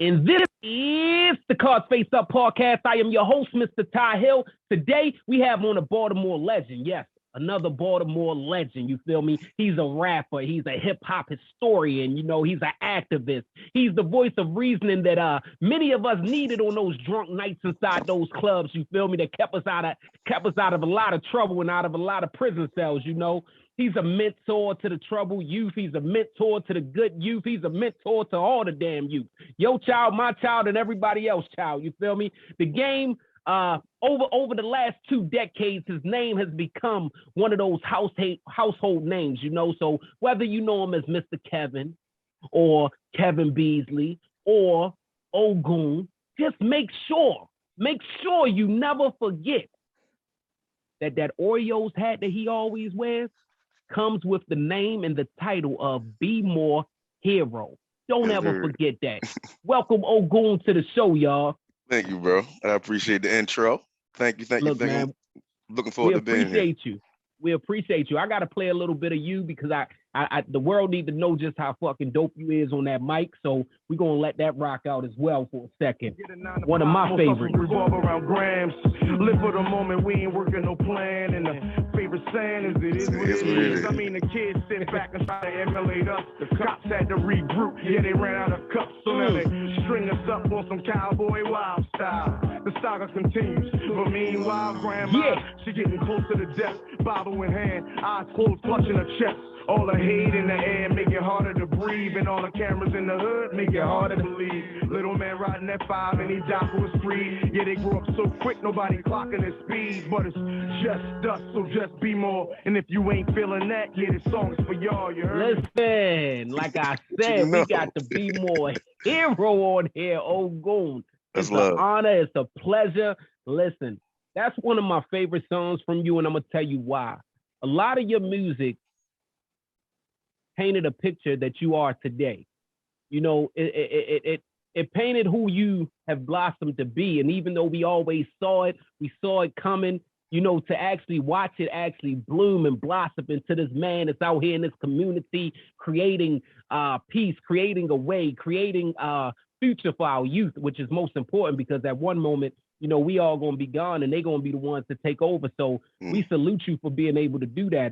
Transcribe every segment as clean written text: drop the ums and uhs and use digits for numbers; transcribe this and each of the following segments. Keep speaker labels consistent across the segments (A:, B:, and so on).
A: And this is the Cards Face Up podcast. I am your host, Mr. Ty Hill. Today, we have on a Baltimore legend. Yes, another Baltimore legend. You feel me? He's a rapper. He's a hip-hop historian. You know, he's an activist. He's the voice of reasoning that many of us needed on those drunk nights inside those clubs. You feel me? That kept us out of a lot of trouble and out of a lot of prison cells, you know. He's a mentor to the troubled youth. He's a mentor to the good youth. He's a mentor to all the damn youth. Your child, my child, and everybody else's child. You feel me? The game, over the last 2 decades, his name has become one of those household names, you know. So whether you know him as Mr. Kevin or Kevin Beasley or Ogun, just make sure you never forget that Oreos hat that he always wears comes with the name and the title of Be More Hero. Don't ever forget that. Welcome, Ogun, to the show, y'all.
B: Thank you, bro. I appreciate the intro. Thank you.
A: Look, man,
B: looking forward to being here.
A: We appreciate you. I got to play a little bit of you because the world need to know just how fucking dope you is on that mic. So we're going to let that rock out as well for a second. One of my favorites.
C: Revolve around grams. Live for the moment. We ain't working no plan. And the favorite saying is it is what it is. I mean, the kids sit back and try to emulate us. The cops had to regroup. Yeah, they ran out of cups. So now they string us up on some cowboy wild style. The saga continues. But meanwhile, grandma, she getting close to the death. Bible in hand, eyes closed, clutching her chest. All the hate in the air make it harder to breathe, and all the cameras in the hood make it harder to believe. Little man riding at 5 and he died for his free. Yeah, they grew up so quick, nobody clocking his speed, but it's just us, so just be more. And if you ain't feeling that, yeah, this song is for y'all. You heard?
A: Listen, like I said, we got to Be More Hero on here, Ogun. It's an honor, it's a pleasure. Listen, that's one of my favorite songs from you, and I'm gonna tell you why. A lot of your music painted a picture that you are today. You know, it painted who you have blossomed to be. And even though we always saw it coming, you know, to actually watch it actually bloom and blossom into this man that's out here in this community, creating peace, creating a way, creating future for our youth, which is most important because at one moment, you know, we all gonna be gone and they're gonna be the ones to take over. So we salute you for being able to do that.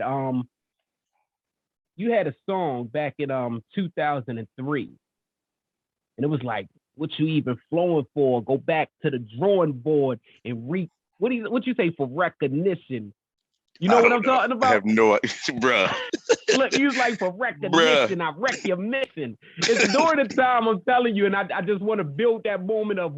A: You had a song back in 2003, and it was like, what you even flowing for? Go back to the drawing board and what you say for recognition? You know what I'm talking about?
B: I have no idea, bruh.
A: Look, you was like, for recognition, I wreck your mission. It's during the time, I'm telling you, and I just want to build that moment of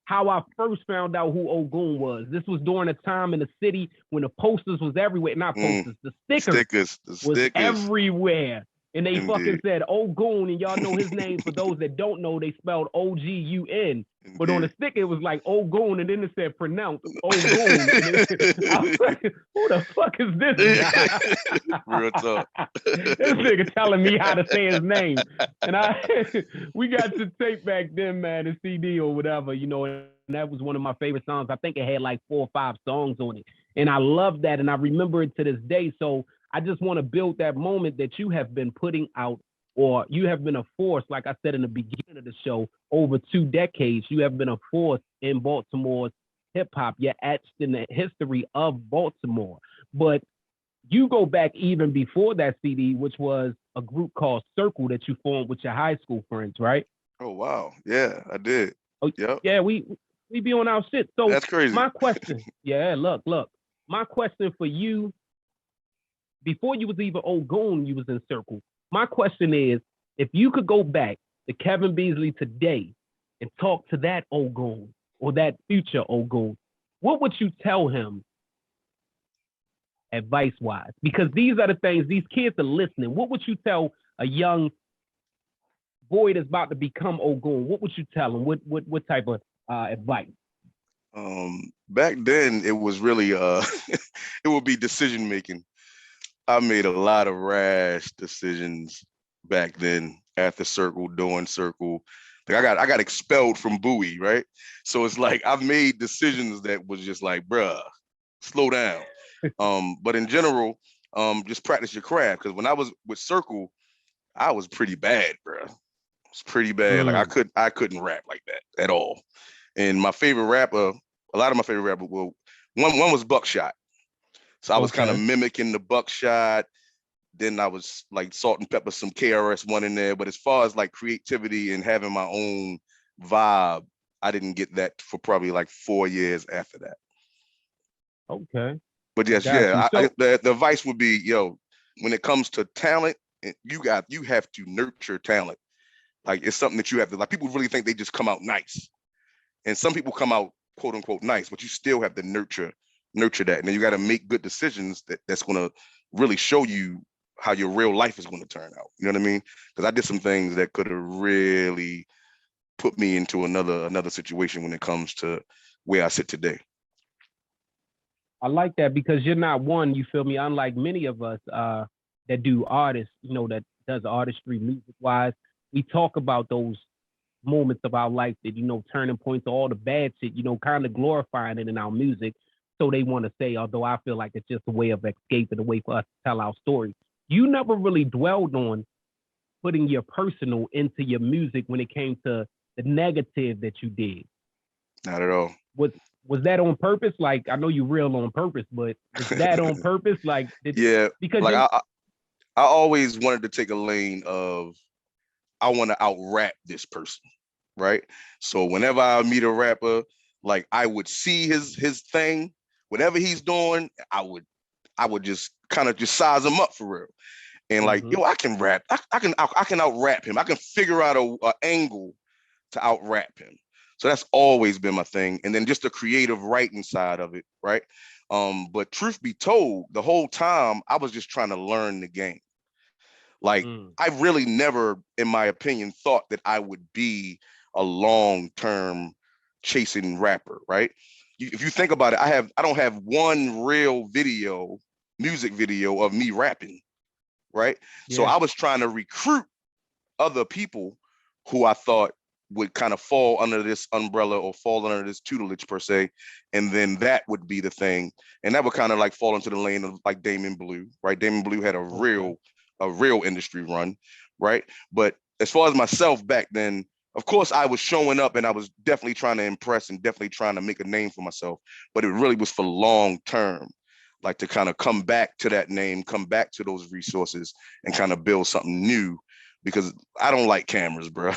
A: how I first found out who Ogun was. This was during a time in the city when the posters was everywhere. Not posters, the stickers was everywhere. And they fucking said Ogun, and y'all know his name. For those that don't know, they spelled O-G-U-N. But on the sticker, it was like Ogun, and then it said pronounced Ogun. I was like, who the fuck is this guy?
B: Real talk.
A: This nigga telling me how to say his name. And we got the tape back then, man, the CD or whatever, you know, and that was one of my favorite songs. I think it had like 4 or 5 songs on it. And I love that, and I remember it to this day. So I just want to build that moment that you have been putting out, or you have been a force, like I said in the beginning of the show, over 2 decades. You have been a force in Baltimore's hip-hop. You're etched in the history of Baltimore. But you go back even before that CD, which was a group called Circle that you formed with your high school friends, right?
B: Oh, wow. Yeah, I did.
A: Oh, yep. Yeah, we be on our shit. So
B: that's crazy.
A: My question, look. My question for you, before you was even Ogun, you was in Circle. My question is, if you could go back to Kevin Beasley today and talk to that Ogun or that future Ogun, what would you tell him advice-wise? Because these are the things, these kids are listening. What would you tell a young boy that's about to become Ogun? What would you tell him? What type of advice?
B: Back then, it was really, it would be decision making. I made a lot of rash decisions back then at the Circle, doing Circle. Like I got expelled from Bowie, right? So it's like I've made decisions that was just like, bruh, slow down. But in general, just practice your craft. Because when I was with Circle, I was pretty bad, bruh. It's pretty bad. Like I couldn't rap like that at all. And my favorite rapper, a lot of my favorite rappers, well, one was Buckshot. So I was kind of mimicking the Buckshot. Then I was like salt and pepper some KRS-One in there. But as far as like creativity and having my own vibe, I didn't get that for probably like 4 years after that.
A: Okay.
B: But yes, the advice would be, when it comes to talent, you have to nurture talent. Like it's something that you have to, like, people really think they just come out nice. And some people come out quote unquote nice, but you still have to nurture that. And then you got to make good decisions that's going to really show you how your real life is going to turn out. You know what I mean? Because I did some things that could have really put me into another situation when it comes to where I sit today.
A: I like that because you're not one, you feel me, unlike many of us that do artists, that does artistry music wise. We talk about those moments of our life that, turning points, all the bad shit, kind of glorifying it in our music. So they want to say, although I feel like it's just a way of escaping, a way for us to tell our story. You never really dwelled on putting your personal into your music when it came to the negative that you did.
B: Not at all.
A: Was that on purpose? Like, I know you real on purpose, but was that on purpose? Like,
B: because like I always wanted to take a lane of, I want to out rap this person, right? So whenever I meet a rapper, like I would see his thing, whatever he's doing, I would just kind of just size him up for real. And like, I can rap. I can out rap him. I can figure out a angle to out rap him. So that's always been my thing. And then just the creative writing side of it, right? But truth be told, the whole time I was just trying to learn the game. Like I really never, in my opinion, thought that I would be a long-term chasing rapper, right? If you think about it, I don't have one real music video of me rapping, right? Yeah. So I was trying to recruit other people who I thought would kind of fall under this umbrella or fall under this tutelage per se. And then that would be the thing. And that would kind of like fall into the lane of like Damon Blue, right? Damon Blue had a real industry run, right? But as far as myself back then, of course I was showing up and I was definitely trying to impress and definitely trying to make a name for myself, but it really was for long term, like to kind of come back to that name, come back to those resources and kind of build something new, because I don't like cameras, bro.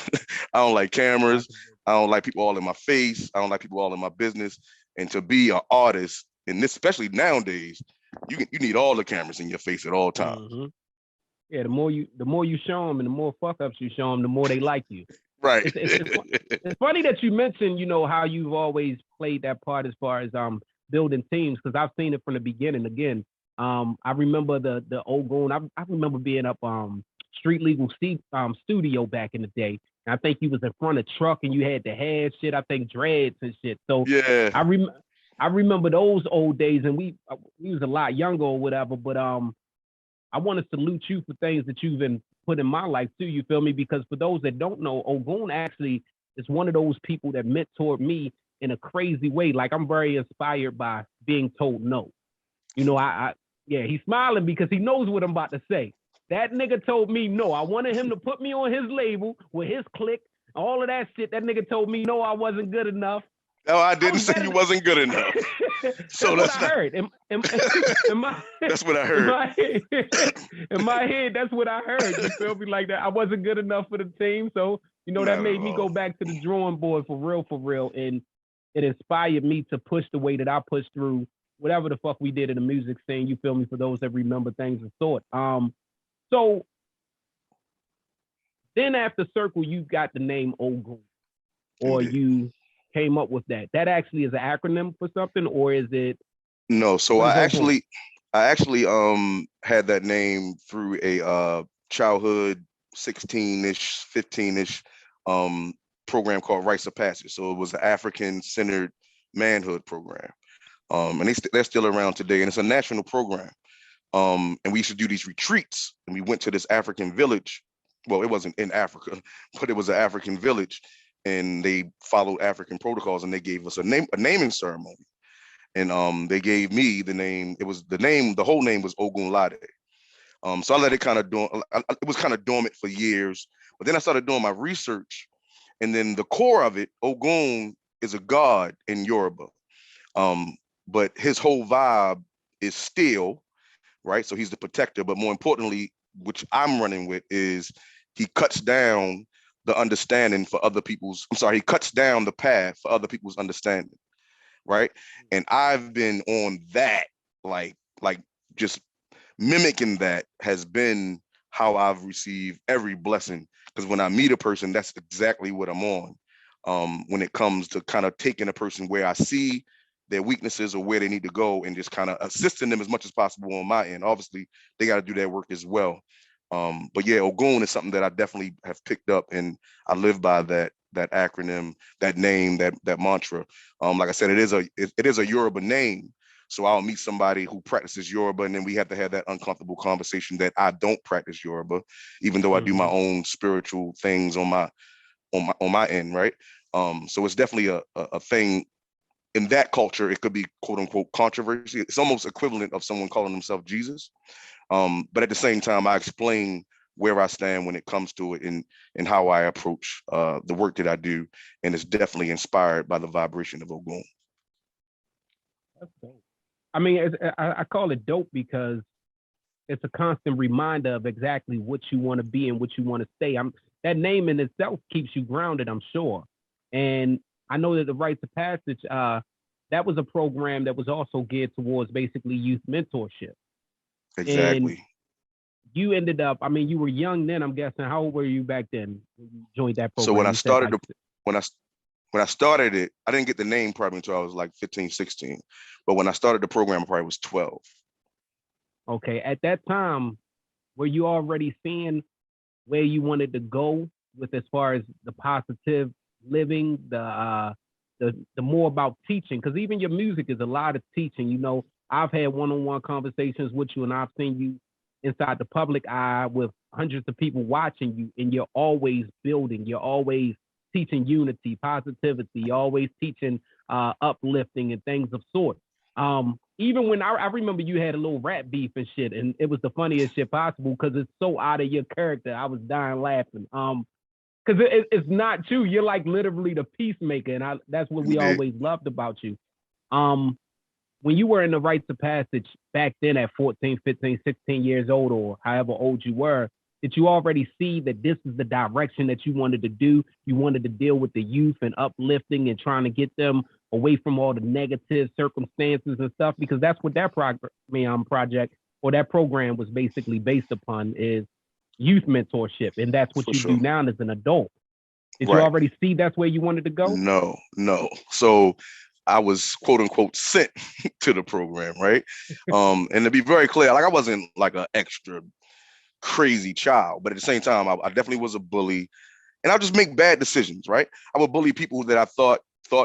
B: I don't like cameras. I don't like people all in my face. I don't like people all in my business. And to be an artist, and this, especially nowadays, you need all the cameras in your face at all times.
A: Mm-hmm. Yeah, the more you show them and the more fuck ups you show them, the more they like you.
B: Right.
A: It's funny that you mentioned, how you've always played that part as far as building teams, because I've seen it from the beginning. Again, I remember the Ogun. I remember being up Street Legal studio back in the day. And I think you was in front of truck and you had the hair shit. I think dreads and shit. So yeah, I remember those old days, and we was a lot younger or whatever. But I want to salute you for things that you've been put in my life too. You feel me? Because for those that don't know, Ogun actually is one of those people that mentored me in a crazy way. Like, I'm very inspired by being told no. He's smiling because he knows what I'm about to say. That nigga told me no. I wanted him to put me on his label with his clique, all of that shit. That nigga told me no, I wasn't good enough.
B: No, I didn't say you wasn't good enough. So
A: that's what I heard.
B: That's what I heard.
A: In my head, that's what I heard. You feel me? Like that. I wasn't good enough for the team. So, that made me go back to the drawing board for real. And it inspired me to push the way that I pushed through whatever the fuck we did in the music scene. You feel me? For those that remember things of sort. So then after Circle, you got the name Ogun, or you came up with that. That actually is an acronym for something, or is it?
B: No, so I actually had that name through a childhood 16-ish, 15-ish program called Rites of Passage. So it was an African-centered manhood program. And they're still around today, and it's a national program. And we used to do these retreats, and we went to this African village. Well, it wasn't in Africa, but it was an African village, and they followed African protocols, and they gave us a naming ceremony. And they gave me the name. The whole name was Ogun Lade. So I let it kind of it was kind of dormant for years, But then I started doing my research, and then the core of it, Ogun is a god in Yoruba. But his whole vibe is still, right? So he's the protector, but more importantly, which I'm running with, is he cuts down the understanding for other people's, he cuts down the path for other people's understanding, right? And I've been on that, like just mimicking that has been how I've received every blessing. Because when I meet a person, that's exactly what I'm on. When it comes to kind of taking a person where I see their weaknesses or where they need to go and just kind of assisting them as much as possible on my end. Obviously, they got to do their work as well. But yeah, Ogun is something that I definitely have picked up, and I live by that acronym, that name, that mantra. Like I said, it is a Yoruba name. So I'll meet somebody who practices Yoruba, and then we have to have that uncomfortable conversation that I don't practice Yoruba, even though I do my own spiritual things on my end, right? So it's definitely a thing in that culture. It could be quote unquote controversy. It's almost equivalent of someone calling themselves Jesus. But at the same time, I explain where I stand when it comes to it and how I approach the work that I do, and it's definitely inspired by the vibration of Ogun.
A: That's dope. I mean, I call it dope because it's a constant reminder of exactly what you want to be and what you want to stay. That name in itself keeps you grounded, I'm sure. And I know that the Rites of Passage, that was a program that was also geared towards basically youth mentorship.
B: Exactly.
A: And you ended up, I mean, you were young then, I'm guessing. How old were you back then when you joined that program?
B: So when I started when I started it, I didn't get the name probably until I was like 15, 16. But when I started the program, I probably was 12.
A: Okay. At that time, were you already seeing where you wanted to go with as far as the positive living, the more about teaching? Because even your music is a lot of teaching. You know, I've had one-on-one conversations with you, and I've seen you inside the public eye with hundreds of people watching you, and you're always building. You're always teaching unity, positivity. You're always teaching uplifting and things of sort. Even when I remember you had a little rap beef and shit, and it was the funniest shit possible because it's so out of your character. I was dying laughing. Because it's not true. You're like literally the peacemaker, and that's what we always loved about you. When you were in the Rites of Passage back then at 14, 15, 16 years old, or however old you were, did you already see that this is the direction that you wanted to do? You wanted to deal with the youth and uplifting and trying to get them away from all the negative circumstances and stuff? Because that's what that project or that program was basically based upon, is youth mentorship. And that's what you do now as an adult. Did you already see that's where you wanted to go?
B: No. So I was quote unquote sent to the program, right? And to be very clear, like I wasn't like an extra crazy child, but at the same time, I definitely was a bully, and I would just make bad decisions, right? I would bully people that I thought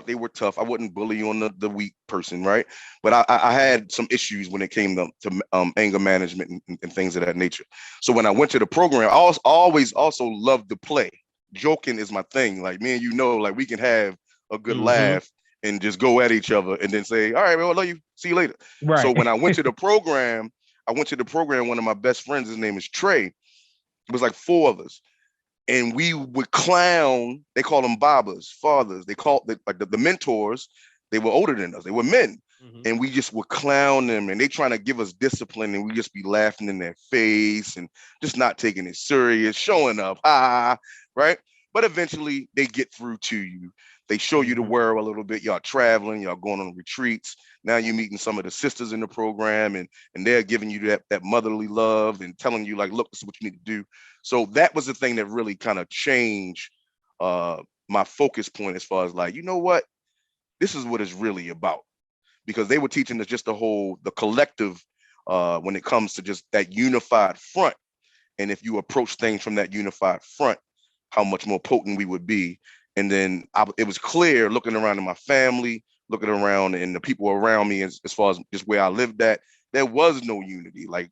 B: they were tough. I wouldn't bully on the weak person, right? But I had some issues when it came to anger management and things of that nature. So when I went to the program, I always also loved to play. Joking is my thing. Like me and like we can have a good laugh and just go at each other and then say, all right, man, I love you. See you later. Right. So when I went to the program, one of my best friends, his name is Trey. It was like 4 of us. And we would clown, they call them babas, fathers. They called like the mentors. They were older than us. They were men. And we just would clown them, and they trying to give us discipline, and we just be laughing in their face and just not taking it serious, showing up, right? But eventually they get through to you. They show you the world a little bit. Y'all traveling, y'all going on retreats. Now you're meeting some of the sisters in the program, and they're giving you that motherly love and telling you like, look, this is what you need to do. So that was the thing that really kind of changed my focus point as far as like, you know what, this is what it's really about. Because they were teaching us just the collective when it comes to just that unified front. And if you approach things from that unified front, how much more potent we would be. And then it was clear looking around in my family, looking around and the people around me as far as just where I lived at, there was no unity. Like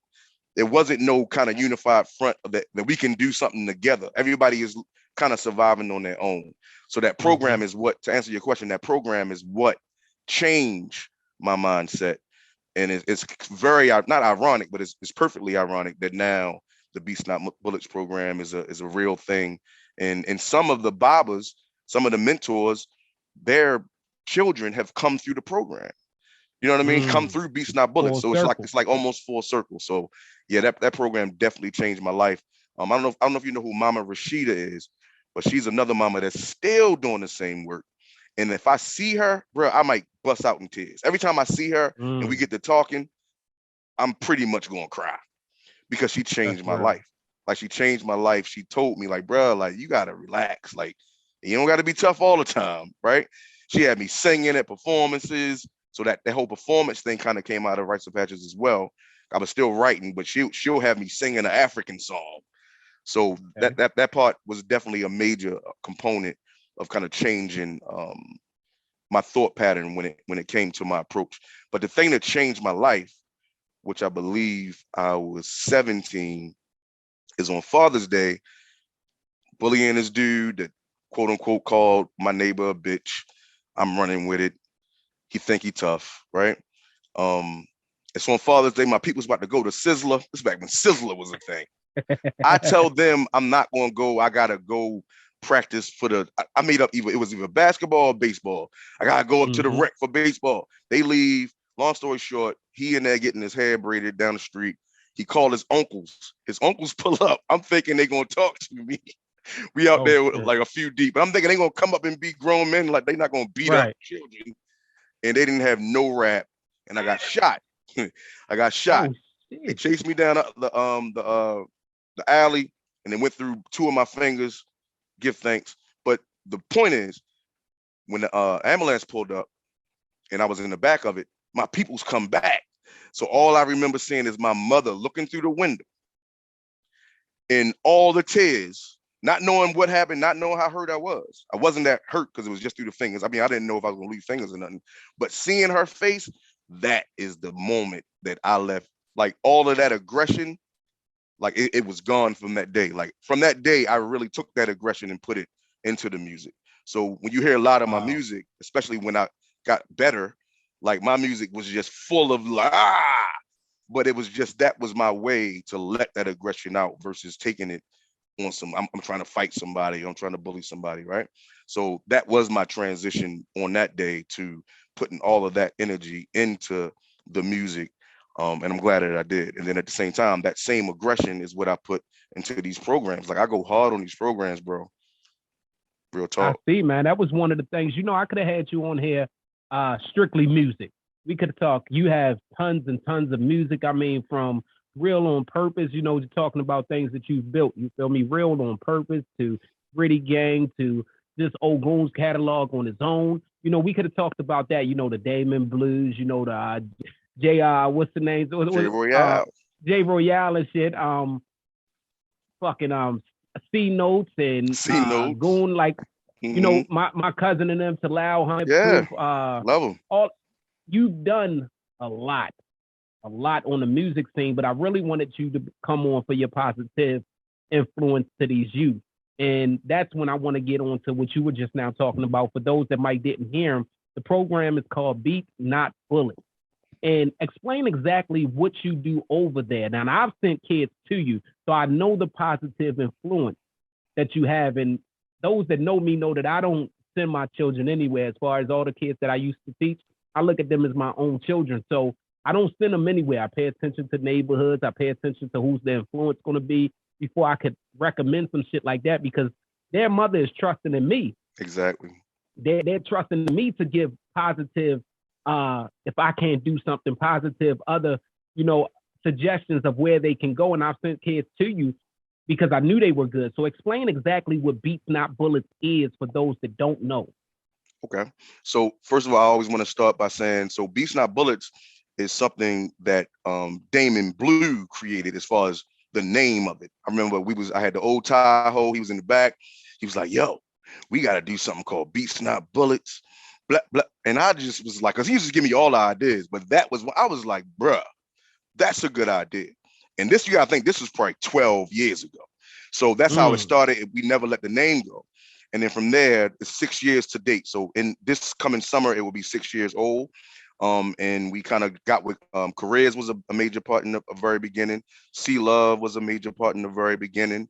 B: there wasn't no kind of unified front that we can do something together. Everybody is kind of surviving on their own. So that program is what, to answer your question, that program is what changed my mindset. And it's very, not ironic, but it's perfectly ironic that now the Beats Not Bullets program is a real thing. And some of the Babas, some of the mentors, their children have come through the program. You know what I mean? Come through Beats Not Bullets.
A: Full
B: So
A: circle.
B: it's like almost full circle. So yeah, that program definitely changed my life. I don't know if you know who Mama Rashida is, but she's another mama that's still doing the same work. And if I see her, bro, I might bust out in tears. Every time I see her and we get to talking, I'm pretty much gonna cry because she changed my life. Like she changed my life. She told me, like, bro, like you gotta relax. Like you don't gotta be tough all the time, right? She had me singing at performances. So that whole performance thing kind of came out of Rites of Passage as well. I was still writing, but she'll have me singing an African song. So that part was definitely a major component of kind of changing my thought pattern when it came to my approach. But the thing that changed my life, which I believe I was 17, is on Father's Day, bullying this dude that quote unquote called my neighbor a bitch. I'm running with it. He think he tough, right? It's on Father's Day. My people's about to go to Sizzler. This is back when Sizzler was a thing. I tell them I'm not going to go. I got to go practice for I made up it was either basketball or baseball. I got to go up to the rec for baseball. They leave. Long story short, he in there getting his hair braided down the street. He called his uncles. His uncles pull up. I'm thinking they're going to talk to me. We out there with like a few deep. But I'm thinking they're going to come up and be grown men. Like they're not going to beat up children. And they didn't have no rap. And I got shot. I got shot. They chased me down the alley and then went through two of my fingers. Give thanks. But the point is, when the ambulance pulled up and I was in the back of it, my peoples come back. So all I remember seeing is my mother looking through the window in all the tears, not knowing what happened, not knowing how hurt I was. I wasn't that hurt because it was just through the fingers. I mean, I didn't know if I was going to leave fingers or nothing. But seeing her face, that is the moment that I left. Like all of that aggression, like it was gone from that day. Like from that day, I really took that aggression and put it into the music. So when you hear a lot of my music, especially when I got better, like my music was just full of but it was just, that was my way to let that aggression out versus taking it on some, I'm trying to fight somebody, I'm trying to bully somebody, right? So that was my transition on that day to putting all of that energy into the music. And I'm glad that I did. And then at the same time, that same aggression is what I put into these programs. Like I go hard on these programs, bro. Real talk.
A: I see, man. That was one of the things, I could have had you on here, strictly music. We could have talked. You have tons and tons of music. I mean, from Real on Purpose, you're talking about things that you've built. You feel me? Real on Purpose to Gritty Gang to just Ogun's catalog on his own. We could have talked about that. The Damon Blues, the JR, what's the name?
B: J Royale.
A: J Royale and shit. C Notes and
B: C Notes.
A: Goon, like, my cousin and them, Talal Hunt.
B: Yeah.
A: Proof,
B: love them.
A: You've done a lot on the music scene, but I really wanted you to come on for your positive influence to these youth. And that's when I want to get on to what you were just now talking about. For those that might didn't hear him, the program is called Beats Not Bullets. And explain exactly what you do over there. Now, I've sent kids to you, so I know the positive influence that you have. And those that know me know that I don't send my children anywhere. As far as all the kids that I used to teach, I look at them as my own children. So I don't send them anywhere. I pay attention to neighborhoods. I pay attention to who's their influence going to be before I could recommend some shit like that, because their mother is trusting in me.
B: Exactly.
A: They're trusting in me to give positive, if I can't do something positive, other, suggestions of where they can go. And I've sent kids to you because I knew they were good. So explain exactly what Beats Not Bullets is for those that don't know.
B: Okay. So first of all, I always want to start by saying, so Beats Not Bullets is something that Damon Blue created as far as the name of it. I remember I had the old Tahoe, he was in the back. He was like, yo, we got to do something called Beats Not Bullets. Blah, blah. And I just was like, because he used to give me all the ideas, but that was when I was like, bruh, that's a good idea. And this, you gotta think, this was probably 12 years ago. So that's how it started. We never let the name go. And then from there, it's 6 years to date. So in this coming summer, it will be 6 years old. And we kind of got with careers was a major part in the very beginning. See Love was a major part in the very beginning.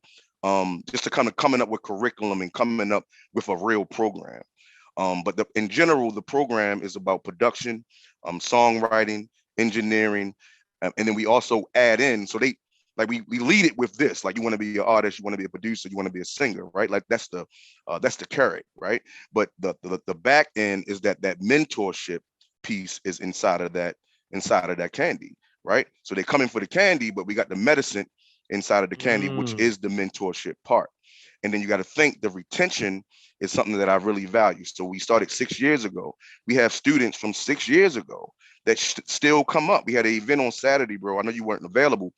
B: Just to kind of coming up with curriculum and coming up with a real program. But in general, the program is about production, songwriting, engineering, and then we also add in. So they like we lead it with this. Like you want to be an artist, you want to be a producer, you want to be a singer, right? Like that's the carrot, right? But the back end is that mentorship piece is inside of that candy, right? So they come in for the candy, but we got the medicine inside of the candy, which is the mentorship part. And then you got to think the retention is something that I really value. So we started 6 years ago. We have students from 6 years ago that still come up. We had an event on Saturday, bro. I know you weren't available.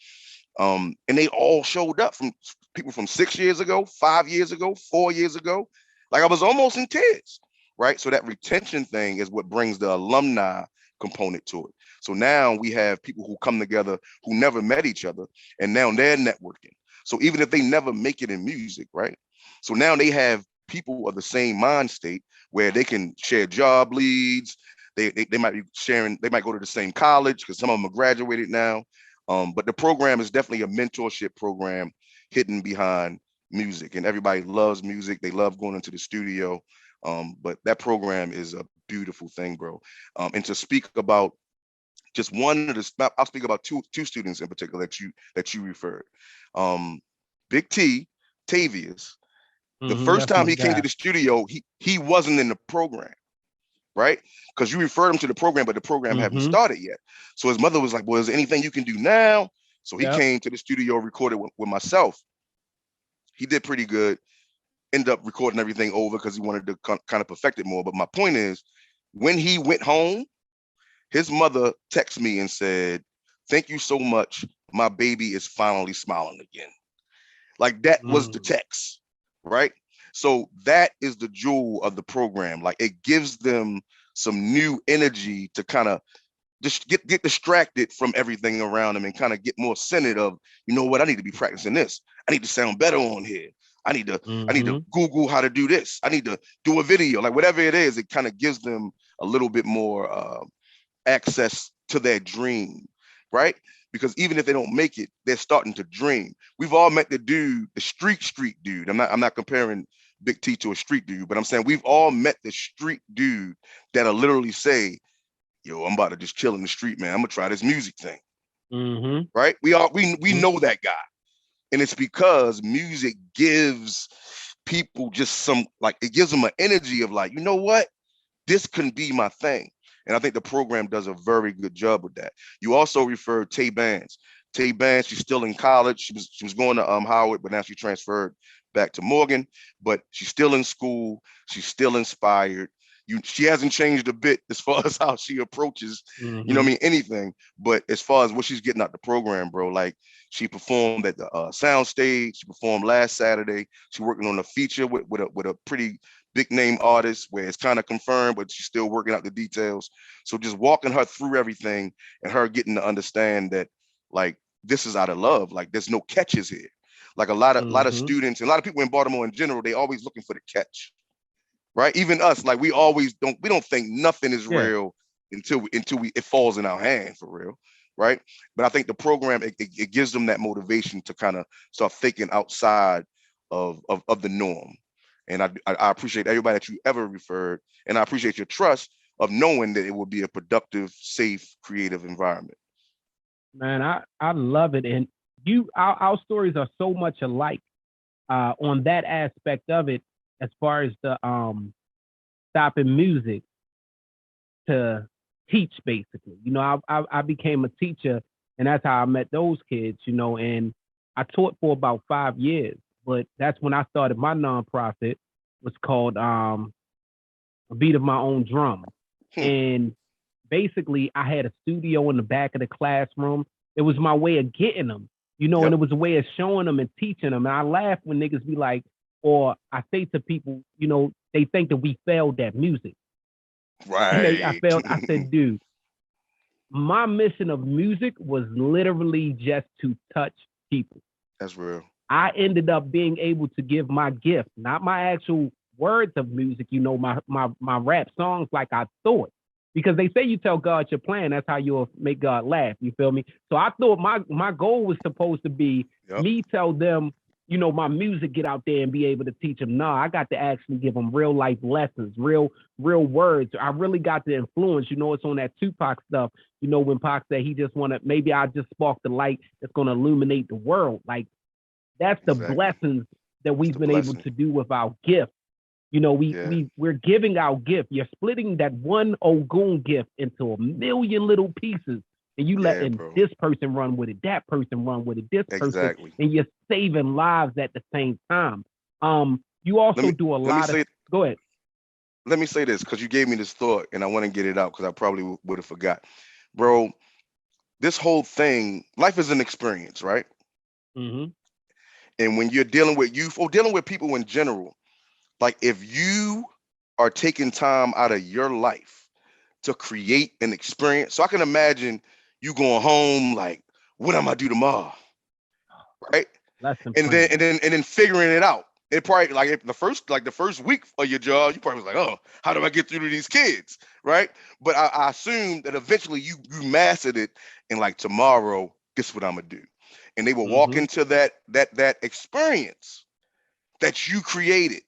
B: And they all showed up from people from 6 years ago, 5 years ago, 4 years ago. Like I was almost in tears, right? So that retention thing is what brings the alumni component to it. So now we have people who come together who never met each other, and now they're networking. So even if they never make it in music, right? So now they have people of the same mind state where they can share job leads. They might be sharing, they might go to the same college because some of them are graduated now. But the program is definitely a mentorship program hidden behind music, and everybody loves music. They love going into the studio. But that program is a beautiful thing, bro. And to speak about just one of the, I'll speak about two students in particular that you referred. Big T, Tavius. The first time he came to the studio, he wasn't in the program, right? Because you referred him to the program, but the program hadn't started yet. So his mother was like, well, is there anything you can do now? So he came to the studio, recorded with myself. He did pretty good. Ended up recording everything over because he wanted to kind of perfect it more. But my point is, when he went home, his mother texted me and said, thank you so much. My baby is finally smiling again. Like that was the text, right? So that is the jewel of the program. Like it gives them some new energy to kind of just get distracted from everything around them and kind of get more centered of, you know what, I need to be practicing this. I need to sound better on here. I need to Google how to do this. I need to do a video, like whatever it is, it kind of gives them a little bit more access to their dream, right? Because even if they don't make it, they're starting to dream. We've all met the dude, the street dude. I'm not comparing Big T to a street dude, but I'm saying we've all met the street dude that'll literally say, yo, I'm about to just chill in the street, man. I'm gonna try this music thing. Right? We know that guy. And it's because music gives people just some, like, it gives them an energy of like, you know what? This can be my thing. And I think the program does a very good job with that. You also referred Tay Bands. Tay Bands, she's still in college. She was going to Howard, but now she transferred back to Morgan. But she's still in school. She's still inspired. She hasn't changed a bit as far as how she approaches, you know what I mean, anything. But as far as what she's getting out the program, bro, like she performed at the sound stage. She performed last Saturday. She's working on a feature with a pretty big name artist where it's kind of confirmed, but she's still working out the details. So just walking her through everything and her getting to understand that, like, this is out of love. Like, there's no catches here. Like a lot of students and a lot of people in Baltimore in general, they always looking for the catch. Right? Even us, like we don't think nothing is real until it falls in our hand for real. Right. But I think the program, it gives them that motivation to kind of start thinking outside of the norm. And I appreciate everybody that you ever referred, and I appreciate your trust of knowing that it will be a productive, safe, creative environment.
A: Man, I love it. And our stories are so much alike on that aspect of it, as far as the stopping music to teach, basically. You know, I became a teacher, and that's how I met those kids, you know, and I taught for about 5 years. But that's when I started my nonprofit, was called A Beat of My Own Drum. And basically I had a studio in the back of the classroom. It was my way of getting them, you know, and it was a way of showing them and teaching them. And I laugh when niggas be like, or I say to people, you know, they think that we failed at music.
B: Right.
A: I said, dude, my mission of music was literally just to touch people.
B: That's real.
A: I ended up being able to give my gift, not my actual words of music, you know, my rap songs like I thought. because they say you tell God your plan, that's how you'll make God laugh. You feel me? So I thought my goal was supposed to be me tell them, you know, my music, get out there and be able to teach them. Nah, I got to actually give them real life lessons, real words. I really got to influence. You know, it's on that Tupac stuff. You know, when Pac said he just want to, maybe I just spark the light that's going to illuminate the world. Like, that's the blessings that we've been able to do with our gift. You know, we're giving our gift. You're splitting that one Ogun gift into a million little pieces, and you letting this person run with it, that person run with it, this person, and you're saving lives at the same time. You also do a lot of. Go ahead.
B: Let me say this, because you gave me this thought, and I want to get it out because I probably would have forgot, bro. This whole thing, life is an experience, right?
A: Mm-hmm.
B: And when you're dealing with youth or dealing with people in general, like if you are taking time out of your life to create an experience, so I can imagine you going home like, what am I do tomorrow, right? And then figuring it out. It probably like the first week of your job, you probably was like, oh, how do I get through to these kids, right? But I assume that eventually you mastered it, and like tomorrow, this is what I'm gonna do, and they will walk into that experience that you created.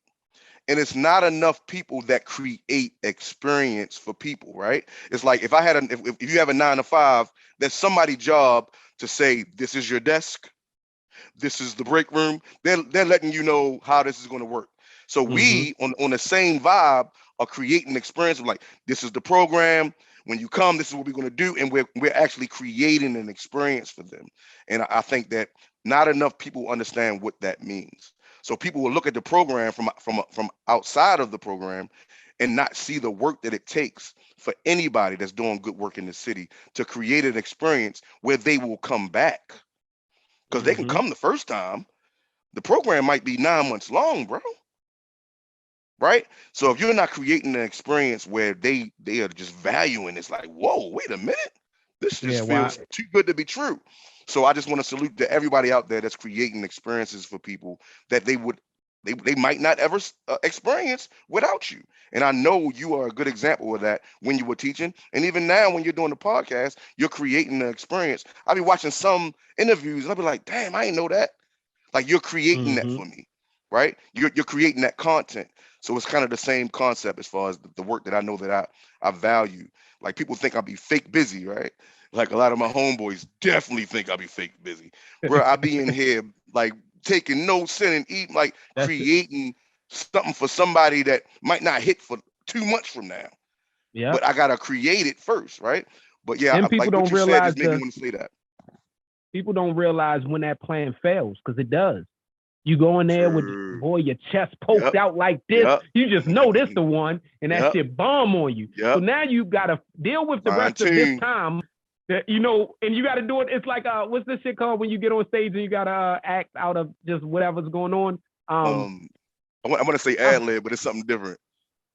B: And it's not enough people that create experience for people, right? It's like if I had if you have a 9 to 5, that's somebody's job to say, this is your desk, this is the break room. They're letting you know how this is going to work. So we on the same vibe are creating an experience of like, this is the program. When you come, this is what we're going to do, and we're actually creating an experience for them. And I think that not enough people understand what that means. So people will look at the program from outside of the program and not see the work that it takes for anybody that's doing good work in the city to create an experience where they will come back. Because they can come the first time. The program might be 9 months long, bro. Right? So if you're not creating an experience where they are just valuing, it's like, whoa, wait a minute. This just feels too good to be true. So I just want to salute to everybody out there that's creating experiences for people that they might not ever experience without you. And I know you are a good example of that when you were teaching. And even now when you're doing the podcast, you're creating an experience. I'll be watching some interviews and I'll be like, damn, I didn't know that. Like, you're creating that for me, right? You're creating that content. So it's kind of the same concept as far as the work that I know that I value. Like, people think I'll be fake busy, right? Like, a lot of my homeboys definitely think I'll be fake busy. Bro, I be in here like taking notes in and eating, like creating something for somebody that might not hit for 2 months from now. Yeah. But I gotta create it first, right? But yeah,
A: and people don't realize
B: just made me want to say that.
A: People don't realize when that plan fails, because it does. You go in there with, boy, your chest poked out like this. You just know this the one, and that shit bomb on you. So now you got to deal with the rest of this time, that, you know, and you got to do it. It's like, what's this shit called when you get on stage and you got to act out of just whatever's going on?
B: I want to say ad lib, but it's something different.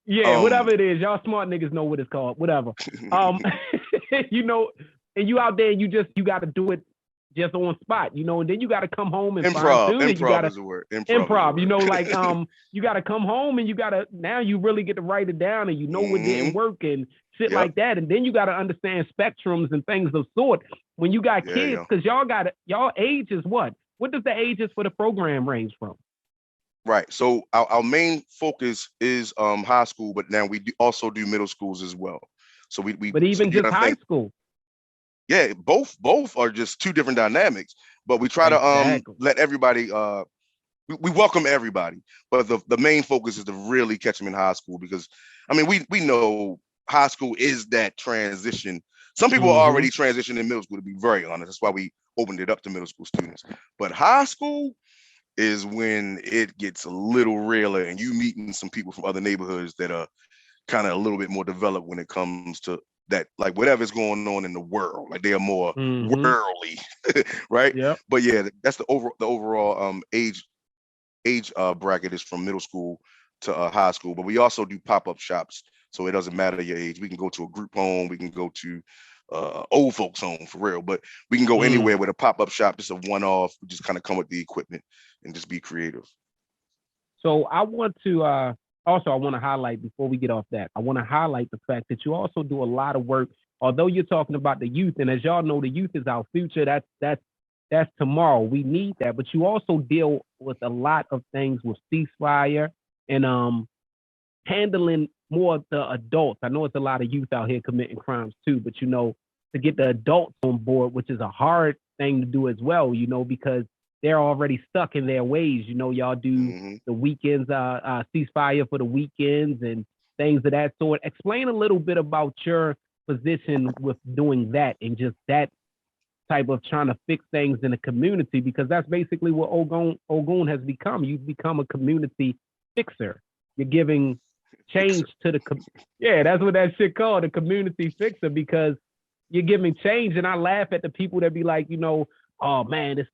A: Yeah, whatever it is. Y'all smart niggas know what it's called. Whatever. You know, and you out there, and you got to do it just on spot, you know, and then you got to come home and
B: improv is the word.
A: Improv, you know, like you got to come home and now you really get to write it down, and you know what didn't work and shit like that, and then you got to understand spectrums and things of sort when you got kids, because y'all age is what does the ages for the program range from?
B: Right. So our main focus is high school, but now we also do middle schools as well. So we
A: but even just high school.
B: Yeah, both are just two different dynamics, but we try to let everybody we welcome everybody, but the main focus is to really catch them in high school, because I mean we know high school is that transition. Some people are already transitioning in middle school, to be very honest. That's why we opened it up to middle school students. But high school is when it gets a little realer, and you meeting some people from other neighborhoods that are kind of a little bit more developed when it comes to that, like whatever's going on in the world, like they are more worldly, right?
A: Yeah.
B: But yeah, that's the overall age bracket is from middle school to high school. But we also do pop-up shops, so it doesn't matter your age. We can go to a group home, we can go to old folks home, for real, but we can go anywhere with a pop-up shop, just a one-off. We just kind of come with the equipment and just be creative.
A: So I want to Also, I want to highlight before we get off that, I want to highlight the fact that you also do a lot of work. Although you're talking about the youth, and as y'all know, the youth is our future. That's tomorrow. We need that, but you also deal with a lot of things with ceasefire and handling more of the adults. I know it's a lot of youth out here committing crimes too, but to get the adults on board, which is a hard thing to do as well, because they're already stuck in their ways. Y'all do the weekends, ceasefire for the weekends and things of that sort. Explain a little bit about your position with doing that and just that type of trying to fix things in the community, because that's basically what Ogun has become. You've become a community fixer. You're giving change to that's what that shit called, a community fixer, because you're giving change. And I laugh at the people that be like, oh man, this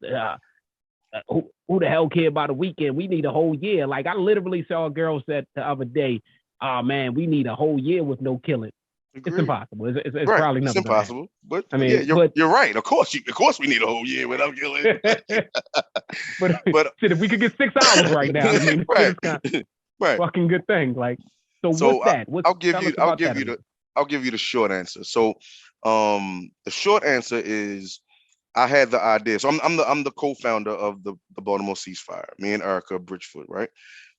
A: who the hell care about a weekend? We need a whole year. Like I literally saw a girl said the other day, oh man, we need a whole year with no killing. Agreed. It's impossible. It's right. Probably never.
B: It's impossible. But I mean, you're right. Of course we need a whole year without killing.
A: but shit, if we could get 6 hours right now, I mean,
B: right,
A: right, fucking good thing. Like, so what's that?
B: I'll give you the short answer. So, the short answer is I had the idea. So I'm the co-founder of the Baltimore Ceasefire. Me and Erica Bridgefoot, right?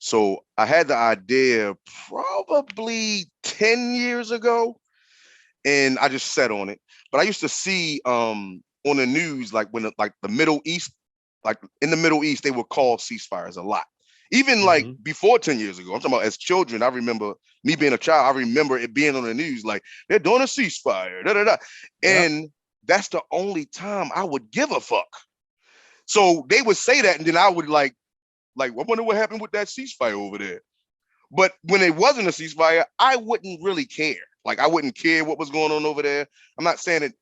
B: So I had the idea probably 10 years ago, and I just sat on it. But I used to see on the news, like when the Middle East, like in the Middle East, they would call ceasefires a lot. Even like before 10 years ago, I'm talking about as children. I remember me being a child. I remember it being on the news, like they're doing a ceasefire, and that's the only time I would give a fuck. So they would say that, and then I would like, I wonder what happened with that ceasefire over there. But when it wasn't a ceasefire, I wouldn't really care. Like I wouldn't care what was going on over there. I'm not saying it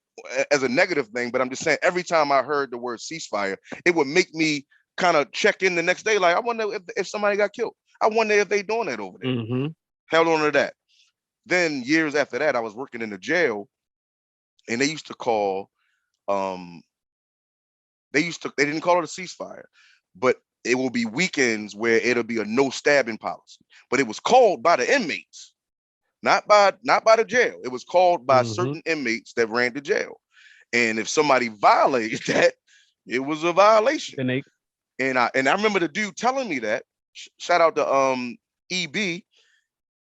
B: as a negative thing, but I'm just saying every time I heard the word ceasefire, it would make me kind of check in the next day. Like I wonder if somebody got killed. I wonder if they doing that over there. Held on to that. Then years after that, I was working in the jail, and they used to call. They didn't call it a ceasefire, but it will be weekends where it'll be a no stabbing policy. But it was called by the inmates, not by the jail. It was called by certain inmates that ran the jail. And if somebody violated that, it was a violation. And I remember the dude telling me that. Shout out to EB.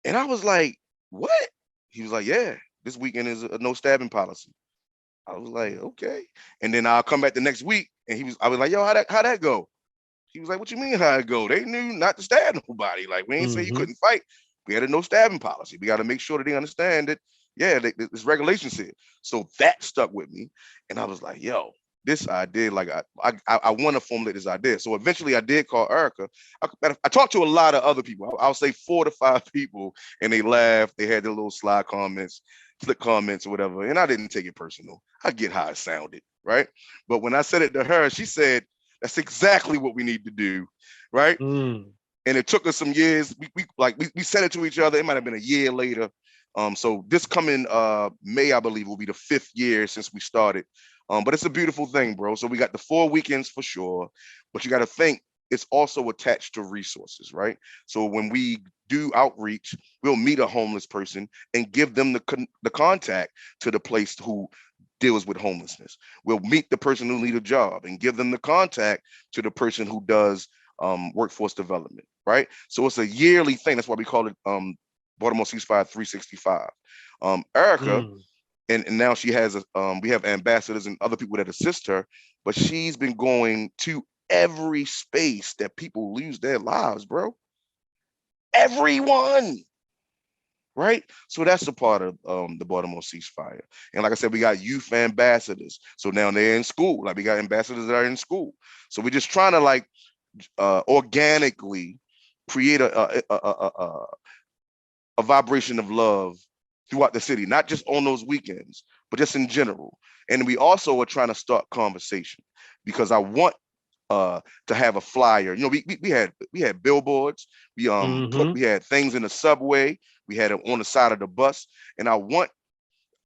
B: And I was like, what? He was like, yeah, this weekend is a no stabbing policy. I was like, okay. And then I'll come back the next week, and I was like, yo, how'd that go? He was like, what you mean how'd it go? They knew not to stab nobody. Like, we ain't say you couldn't fight. We had a no stabbing policy. We got to make sure that they understand that, there's regulations here. So that stuck with me. And I was like, yo, this idea, like I want to formulate this idea. So eventually I did call Erica. I talked to a lot of other people. I'll say 4 to 5 people, and they laughed. They had their little sly comments, slick comments or whatever. And I didn't take it personal. I get how it sounded, right? But when I said it to her, she said, that's exactly what we need to do, right? And it took us some years. We said it to each other. It might have been a year later. So this coming May, I believe, will be the 5th year since we started. But it's a beautiful thing, bro. So we got the 4 weekends for sure, but you got to think it's also attached to resources, right? So when we do outreach, we'll meet a homeless person and give them the contact to the place who deals with homelessness. We'll meet the person who needs a job and give them the contact to the person who does workforce development, right? So it's a yearly thing. That's why we call it Baltimore Ceasefire 365. Erica, and now she has we have ambassadors and other people that assist her, but she's been going to every space that people lose their lives, bro. Everyone. Right? So that's a part of the Baltimore Ceasefire. And like I said, we got youth ambassadors. So now they're in school. Like we got ambassadors that are in school. So we're just trying to organically create a vibration of love throughout the city, not just on those weekends, but just in general. And we also are trying to start conversation, because I want to have a flyer. We had billboards. We had things in the subway. We had it on the side of the bus. And I want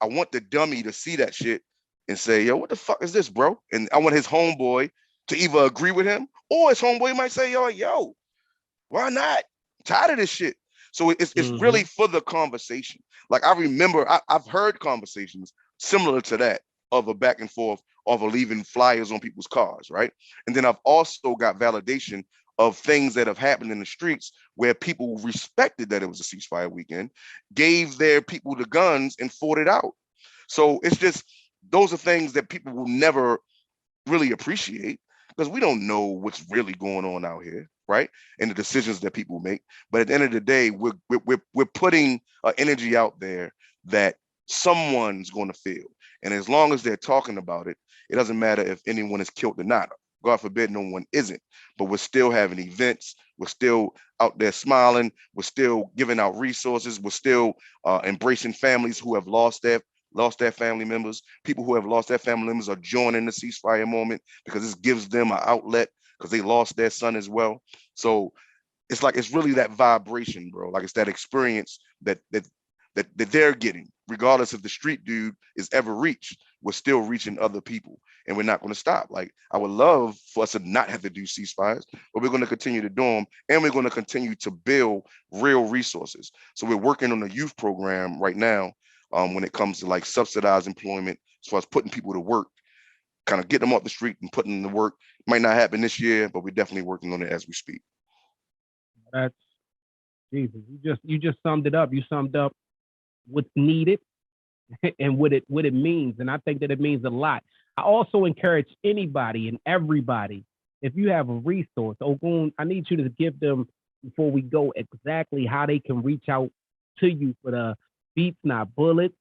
B: the dummy to see that shit and say, yo, what the fuck is this, bro? And I want his homeboy to either agree with him, or his homeboy might say, yo, why not? I'm tired of this shit. So it's really for the conversation. Like I remember, I've heard conversations similar to that of a back and forth of a leaving flyers on people's cars, right? And then I've also got validation of things that have happened in the streets where people respected that it was a ceasefire weekend, gave their people the guns and fought it out. So it's just, those are things that people will never really appreciate because we don't know what's really going on out here, right? And the decisions that people make. But at the end of the day, we're putting energy out there that someone's going to feel. And as long as they're talking about it, it doesn't matter if anyone is killed or not. God forbid no one isn't, but we're still having events. We're still out there smiling. We're still giving out resources. We're still embracing families who have lost their family members. People who have lost their family members are joining the ceasefire moment because this gives them an outlet because they lost their son as well. So it's like, it's really that vibration, bro. Like it's that experience that they're getting, regardless if the street dude is ever reached. We're still reaching other people, and we're not going to stop. Like I would love for us to not have to do ceasefires, but we're going to continue to do them, and we're going to continue to build real resources. So we're working on a youth program right now when it comes to like subsidized employment, as far as putting people to work, kind of getting them off the street and putting them to work. Might not happen this year, but we're definitely working on it as we speak.
A: That's Jesus. You just summed it up. You summed up what's needed and what it means. And I think that it means a lot. I also encourage anybody and everybody, if you have a resource, Ogun, I need you to give them, before we go, exactly how they can reach out to you for the Beats Not Bullets,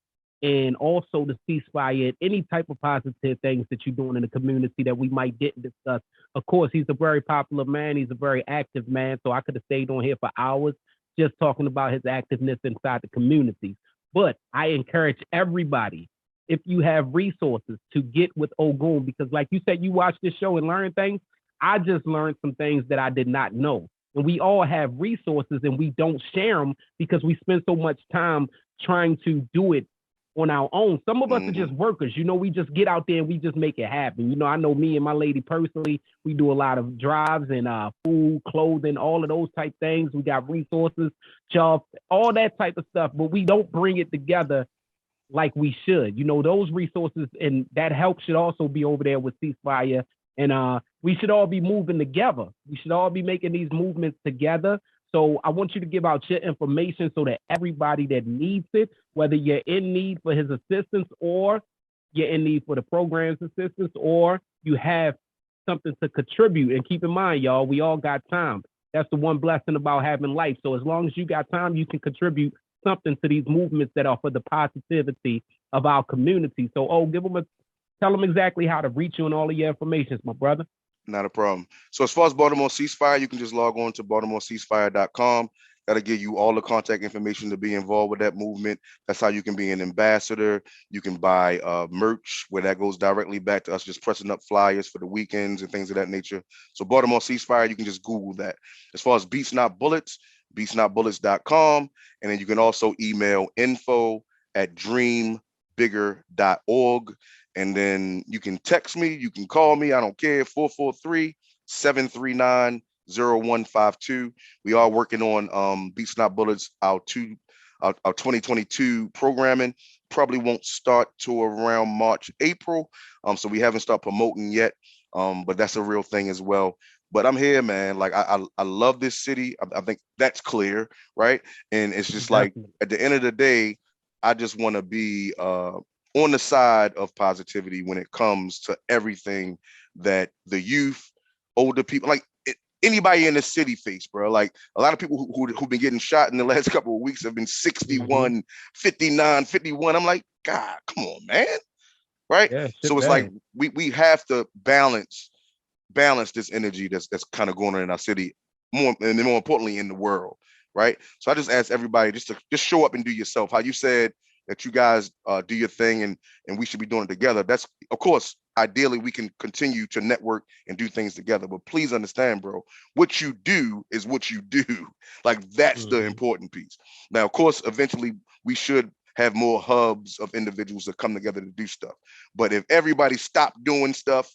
A: and also the ceasefire, any type of positive things that you're doing in the community that we might didn't discuss. Of course, he's a very popular man. He's a very active man. So I could have stayed on here for hours just talking about his activeness inside the community. But I encourage everybody, if you have resources, to get with Ogun, because like you said, you watch this show and learn things. I just learned some things that I did not know. And we all have resources and we don't share them because we spend so much time trying to do it on our own. Some of us are just workers, we just get out there and we just make it happen. I know me and my lady personally, we do a lot of drives and food, clothing, all of those type things. We got resources, jobs, all that type of stuff, but we don't bring it together like we should. Those resources and that help should also be over there with ceasefire. And we should all be moving together. We should all be making these movements together. So I want you to give out your information so that everybody that needs it, whether you're in need for his assistance or you're in need for the program's assistance, or you have something to contribute. And keep in mind, y'all, we all got time. That's the one blessing about having life. So as long as you got time, you can contribute something to these movements that are for the positivity of our community. So, tell them exactly how to reach you and all of your information, my brother.
B: Not a problem. So as far as Baltimore Ceasefire, you can just log on to baltimoreceasefire.com. That'll give you all the contact information to be involved with that movement. That's how you can be an ambassador. You can buy merch where that goes directly back to us, just pressing up flyers for the weekends and things of that nature. So Baltimore Ceasefire, you can just Google that. As far as Beats Not Bullets, beatsnotbullets.com. And then you can also email info@dreambigger.org. And then you can text me, you can call me, I don't care, 443-739-0152. We are working on Beats Not Bullets, our 2022 programming. Probably won't start till around March, April. So we haven't started promoting yet, but that's a real thing as well. But I'm here, man. Like I love this city. I think that's clear, right? And it's just like at the end of the day, I just want to be on the side of positivity when it comes to everything that the youth, older people, like anybody in the city face, bro. Like a lot of people who've been getting shot in the last couple of weeks have been 61, 59, 51. I'm like, God, come on, man. Right? Yeah, so it's like we have to balance this energy that's kind of going on in our city, more importantly in the world, right? So I just ask everybody just to show up and do yourself. How you said that you guys do your thing and we should be doing it together. That's, of course, ideally we can continue to network and do things together, but please understand, bro, what you do is what you do. Like that's the important piece. Now, of course, eventually we should have more hubs of individuals that come together to do stuff. But if everybody stopped doing stuff,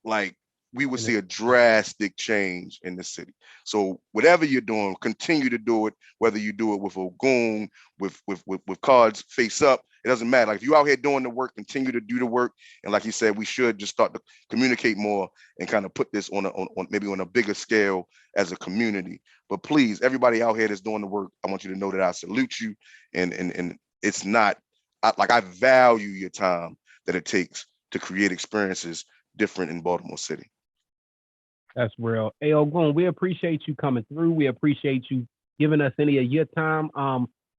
B: like we would see a drastic change in the city. So whatever you're doing, continue to do it, whether you do it with Ogun, with cards face up, it doesn't matter. Like if you out here doing the work, continue to do the work. And like you said, we should just start to communicate more and kind of put this on maybe on a bigger scale as a community. But please, everybody out here that's doing the work, I want you to know that I salute you. And it's not I value your time that it takes to create experiences different in Baltimore City.
A: That's real. Hey, Ogun, we appreciate you coming through. We appreciate you giving us any of your time.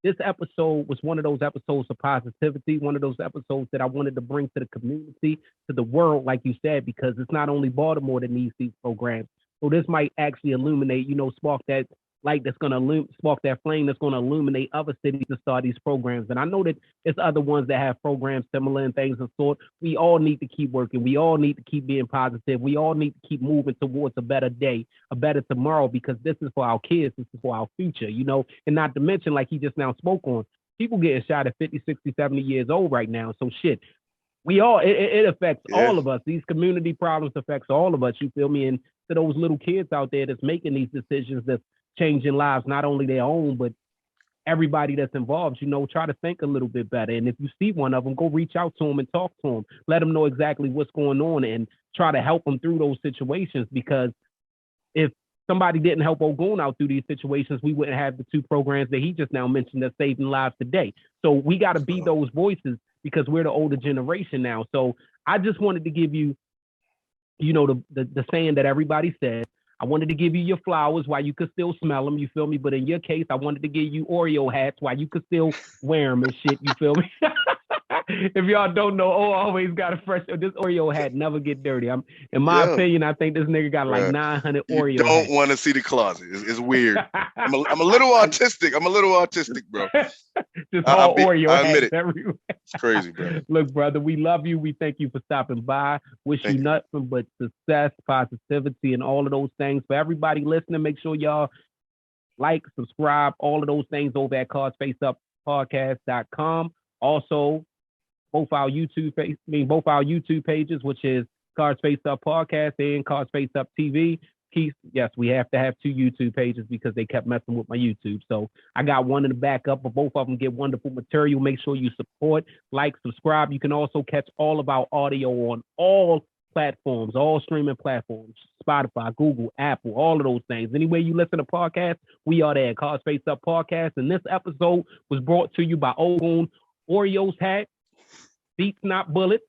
A: This episode was one of those episodes of positivity, one of those episodes that I wanted to bring to the community, to the world, like you said, because it's not only Baltimore that needs these programs. So this might actually illuminate, spark that light that's going to spark that flame that's going to illuminate other cities to start these programs. And I know that there's other ones that have programs similar and things of sort. We all need to keep working. We all need to keep being positive. We all need to keep moving towards a better day, a better tomorrow, because this is for our kids. This is for our future, and not to mention, like he just now spoke on, people getting shot at 50, 60, 70 years old right now. So shit, it affects all of us. These community problems affects all of us. You feel me? And to those little kids out there that's making these decisions, that's changing lives, not only their own, but everybody that's involved, try to think a little bit better. And if you see one of them, go reach out to them and talk to them. Let them know exactly what's going on and try to help them through those situations. Because if somebody didn't help Ogun out through these situations, we wouldn't have the two programs that he just now mentioned that's saving lives today. So we got to be those voices because we're the older generation now. So I just wanted to give you, the saying that everybody said. I wanted to give you your flowers while you could still smell them, you feel me? But in your case, I wanted to give you Oreo hats while you could still wear them and shit, you feel me? If y'all don't know, always got a fresh, this Oreo hat never get dirty. In my opinion, I think this nigga got like 900 Oreo hats.
B: You don't want to see the closet. It's weird. I'm a little autistic, bro.
A: Just all Oreo hats
B: admit it.
A: everywhere.
B: It's crazy, bro.
A: Look, brother, we love you. We thank you for stopping by. Wish you nothing but success, positivity, and all of those things. For everybody listening, make sure y'all like, subscribe, all of those things over at cardsfaceuppodcast.com. Also, both our YouTube pages, which is Cards Face Up Podcast and Cards Face Up TV. Yes, we have to have two YouTube pages because they kept messing with my YouTube. So I got one in the backup, but both of them get wonderful material. Make sure you support, like, subscribe. You can also catch all of our audio on all platforms, all streaming platforms, Spotify, Google, Apple, all of those things. Anywhere you listen to podcasts, we are there. Cards Face Up Podcast. And this episode was brought to you by Ogun, Oreos hat, Beats Not Bullets,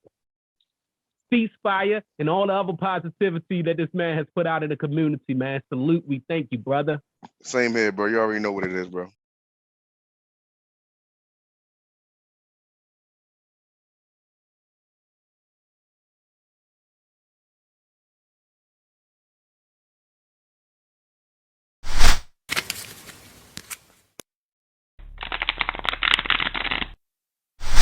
A: ceasefire, and all the other positivity that this man has put out in the community, man. Salute. We thank you, brother.
B: Same here, bro. You already know what it is, bro.